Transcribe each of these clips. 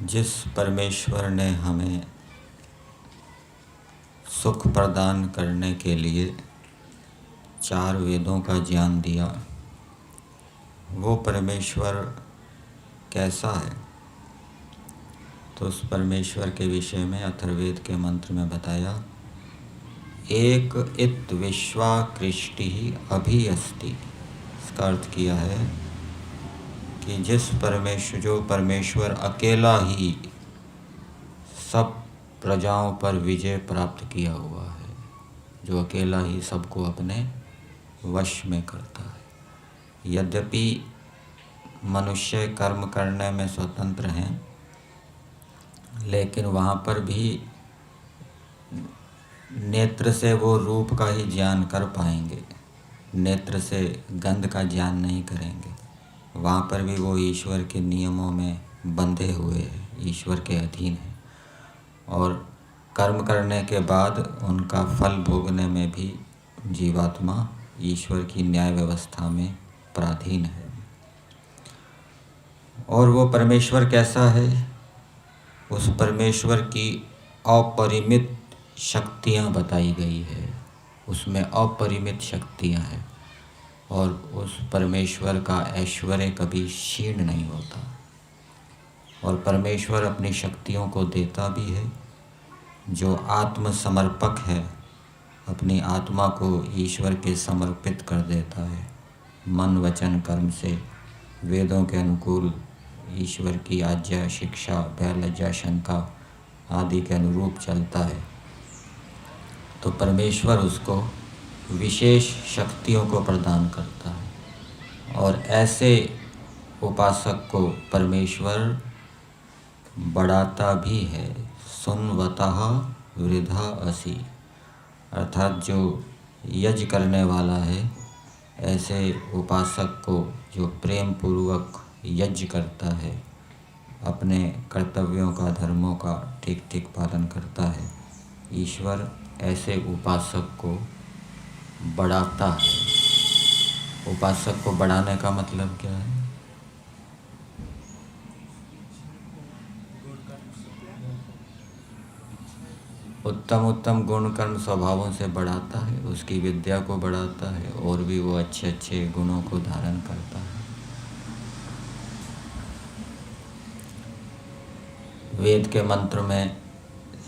जिस परमेश्वर ने हमें सुख प्रदान करने के लिए 4 वेदों का ज्ञान दिया, वो परमेश्वर कैसा है? तो उस परमेश्वर के विषय में अथर्ववेद के मंत्र में बताया, एक इत विश्वाकृष्टि अभि अस्ति। इसका अर्थ किया है कि जो परमेश्वर अकेला ही सब प्रजाओं पर विजय प्राप्त किया हुआ है, जो अकेला ही सबको अपने वश में करता है। यद्यपि मनुष्य कर्म करने में स्वतंत्र हैं, लेकिन वहाँ पर भी नेत्र से वो रूप का ही ज्ञान कर पाएंगे, नेत्र से गंध का ज्ञान नहीं करेंगे। वहाँ पर भी वो ईश्वर के नियमों में बंधे हुए हैं, ईश्वर के अधीन हैं, और कर्म करने के बाद उनका फल भोगने में भी जीवात्मा ईश्वर की न्याय व्यवस्था में पराधीन है। और वो परमेश्वर कैसा है? उस परमेश्वर की अपरिमित शक्तियाँ बताई गई है, उसमें अपरिमित शक्तियाँ हैं, और उस परमेश्वर का ऐश्वर्य कभी क्षीण नहीं होता। और परमेश्वर अपनी शक्तियों को देता भी है। जो आत्मसमर्पक है, अपनी आत्मा को ईश्वर के समर्पित कर देता है, मन वचन कर्म से वेदों के अनुकूल ईश्वर की आज्ञा शिक्षा भय लज्जा शंका आदि के अनुरूप चलता है, तो परमेश्वर उसको विशेष शक्तियों को प्रदान करता है। और ऐसे उपासक को परमेश्वर बढ़ाता भी है। सुनवतः वृद्धा असि, अर्थात जो यज्ञ करने वाला है, ऐसे उपासक को जो प्रेम पूर्वक यज्ञ करता है, अपने कर्तव्यों का धर्मों का ठीक ठीक पालन करता है, ईश्वर ऐसे उपासक को बढ़ाता है। उपासक को बढ़ाने का मतलब क्या है? उत्तम उत्तम गुण कर्म स्वभावों से बढ़ाता है, उसकी विद्या को बढ़ाता है, और भी वो अच्छे अच्छे गुणों को धारण करता है। वेद के मंत्र में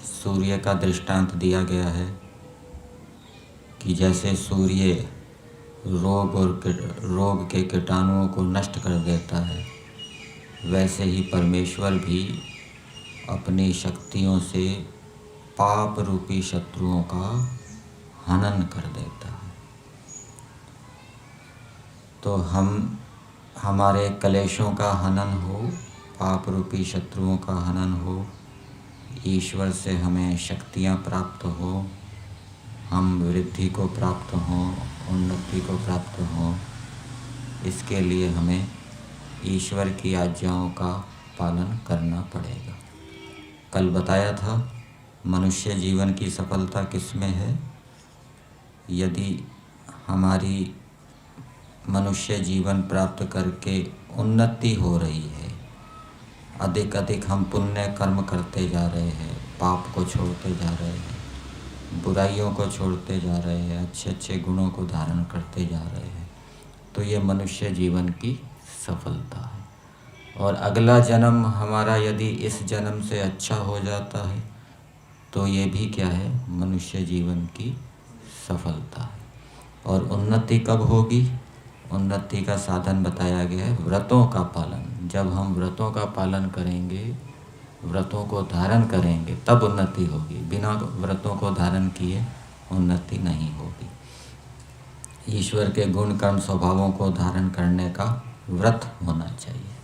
सूर्य का दृष्टांत दिया गया है कि जैसे सूर्य रोग के कीटाणुओं को नष्ट कर देता है, वैसे ही परमेश्वर भी अपनी शक्तियों से पाप रूपी शत्रुओं का हनन कर देता है। तो हमारे कलेशों का हनन हो, पाप रूपी शत्रुओं का हनन हो, ईश्वर से हमें शक्तियाँ प्राप्त हो, हम वृद्धि को प्राप्त हों, उन्नति को प्राप्त हों, इसके लिए हमें ईश्वर की आज्ञाओं का पालन करना पड़ेगा। कल बताया था, मनुष्य जीवन की सफलता किस में है? यदि हमारी मनुष्य जीवन प्राप्त करके उन्नति हो रही है, अधिक अधिक हम पुण्य कर्म करते जा रहे हैं, पाप को छोड़ते जा रहे हैं, बुराइयों को छोड़ते जा रहे हैं, अच्छे अच्छे गुणों को धारण करते जा रहे हैं, तो ये मनुष्य जीवन की सफलता है। और अगला जन्म हमारा यदि इस जन्म से अच्छा हो जाता है, तो ये भी क्या है? मनुष्य जीवन की सफलता है। और उन्नति कब होगी? उन्नति का साधन बताया गया है व्रतों का पालन। जब हम व्रतों का पालन करेंगे, व्रतों को धारण करेंगे, तब उन्नति होगी। बिना व्रतों को धारण किए उन्नति नहीं होगी। ईश्वर के गुण कर्म स्वभावों को धारण करने का व्रत होना चाहिए।